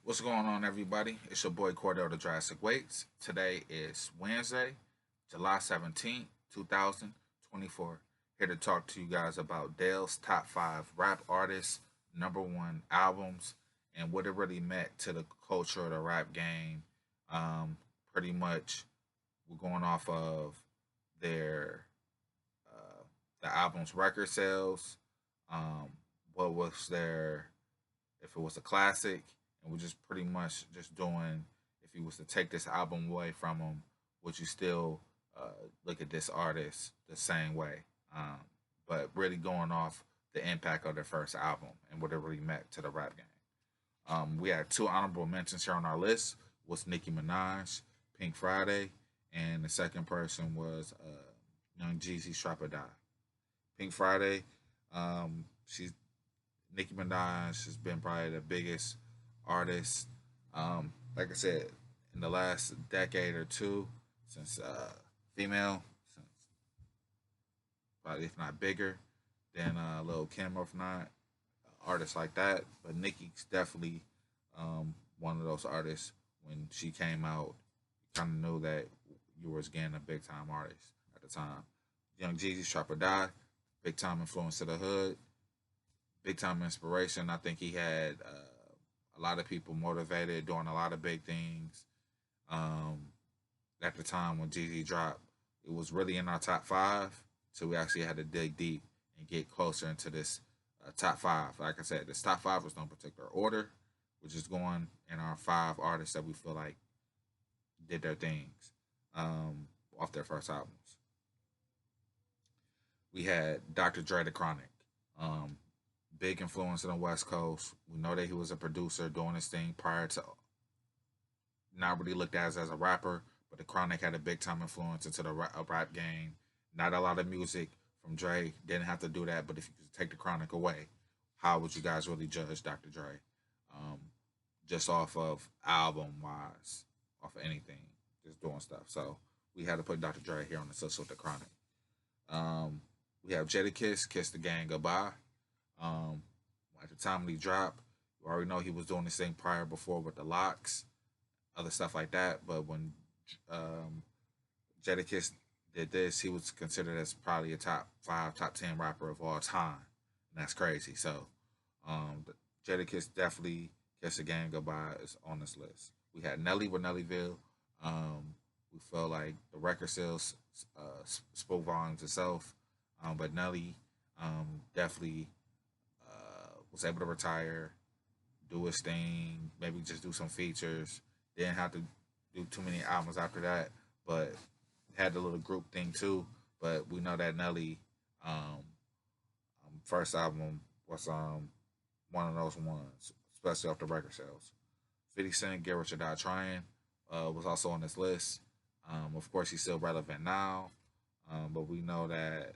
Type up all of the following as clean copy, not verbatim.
What's going on, everybody? It's your boy Cordell the Jurassic Waits. Today is Wednesday, July 17th, 2024. Here to talk to you guys about Dale's top five rap artists, number one albums, and what it really meant to the culture of the rap game. Um, Pretty much, we're going off of their the album's record sales. Um, what was their if it was a classic, and we're just pretty much just doing if you was to take this album away from them, would you still look at this artist the same way? Um, but really going off the impact of their first album and what it really meant to the rap game. We had two honorable mentions here on our list was Nicki Minaj, Pink Friday, and the second person was Young Jeezy Strap or Die. Pink Friday, she's Nicki Minaj has been probably the biggest artist, like I said, in the last decade or two, since female, since probably if not bigger than Lil Kim, or if not artists like that. But Nicki's definitely one of those artists. When she came out, you kind of knew that you was getting a big time artist at the time. Young Jeezy's Trap or Die, big time influence to the hood, big time inspiration. I think he had a lot of people motivated, doing a lot of big things. Um, at the time when Jeezy dropped, it was really in our top five. So we actually had to dig deep and get closer into this top five. Like I said, this top five was no particular order. We're just going in our five artists that we feel like did their things off their first albums. We had Dr. Dre the Chronic. Um, Big influence on the West Coast. We know that he was a producer doing his thing prior to not really looked at as a rapper, but the Chronic had a big time influence into the rap game. Not a lot of music from Dre. Didn't have to do that, but if you could take the Chronic away, how would you guys really judge Dr. Dre? Um, just off of album wise, off of anything, just doing stuff. So we had to put Dr. Dre here on the list with the Chronic. Um, we have Jadakiss, Kiss the Gang Goodbye. Um, at the time when he dropped, you already know he was doing this thing prior before with the locks, other stuff like that. But when um, Jadakiss did this, he was considered as probably a top five, top 10 rapper of all time, and that's crazy. So, Jadakiss definitely Kiss the Gang Goodbye is on this list. We had Nelly with Nellyville. We felt like the record sales spoke volumes itself, but Nelly definitely was able to retire, do his thing, maybe just do some features. Didn't have to do too many albums after that, but had the little group thing too. But we know that Nelly first album was one of those ones, especially off the record sales. 50 Cent, Get Rich or Die Trying was also on this list. Of course, he's still relevant now, but we know that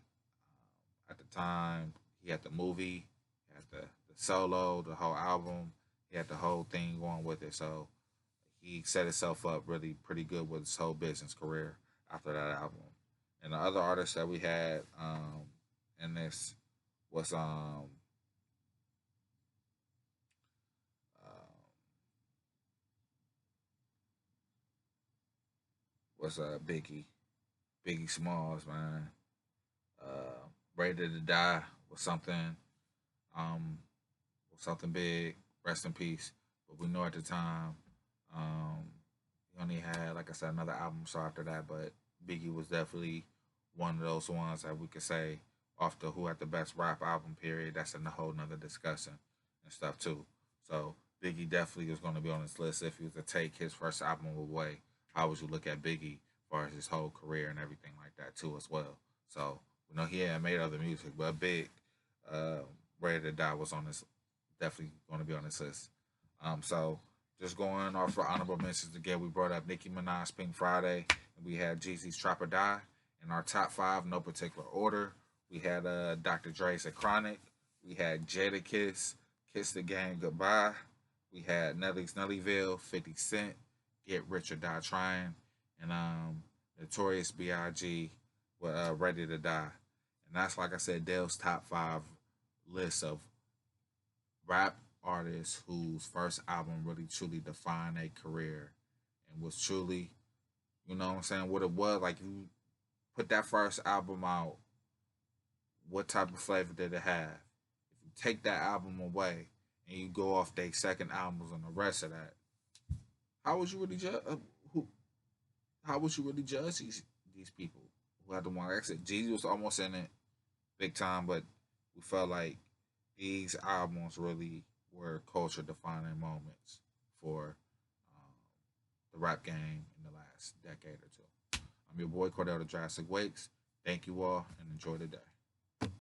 at the time he had the movie, he had the solo, the whole album, he had the whole thing going with it. So he set himself up really pretty good with his whole business career after that album. And the other artists that we had in this was uh, Biggie, Biggie Smalls, man. Ready to Die was um something big. Rest in peace. But we know at the time, um, he only had, like I said, another album so after that. But Biggie was definitely one of those ones that we could say off the who had the best rap album period. That's in a whole nother discussion and stuff too. So Biggie definitely was going to be on this list if he was to take his first album away. How would you look at Biggie as far as his whole career and everything like that too as well? So we know he had made other music, but Big uh, Ready to Die was on this, definitely going to be on this list. So just going off for honorable mentions again, we brought up Nicki Minaj, Pink Friday, and we had Jeezy's Trap or Die. In our top five, no particular order, we had Dr. Dre's A Chronic. We had Jadakiss, Kiss the Gang Goodbye. We had Nelly's Nellyville, 50 Cent, Get Rich or Die Trying, and Notorious B.I.G. with Ready to Die. And that's, like I said, Dale's top five list of rap artists whose first album really truly defined a career and was truly, you know what I'm saying, what it was. Like, you put that first album out, what type of flavor did it have? If you take that album away and you go off their second albums and the rest of that, how would you really judge? Who? How would you really judge these people who had the one? Like I said, Jeezy was almost in it big time, but we felt like these albums really were culture defining moments for um, the rap game in the last decade or two. I'm your boy Cordell the Jurassic Wakes. Thank you all and enjoy the day.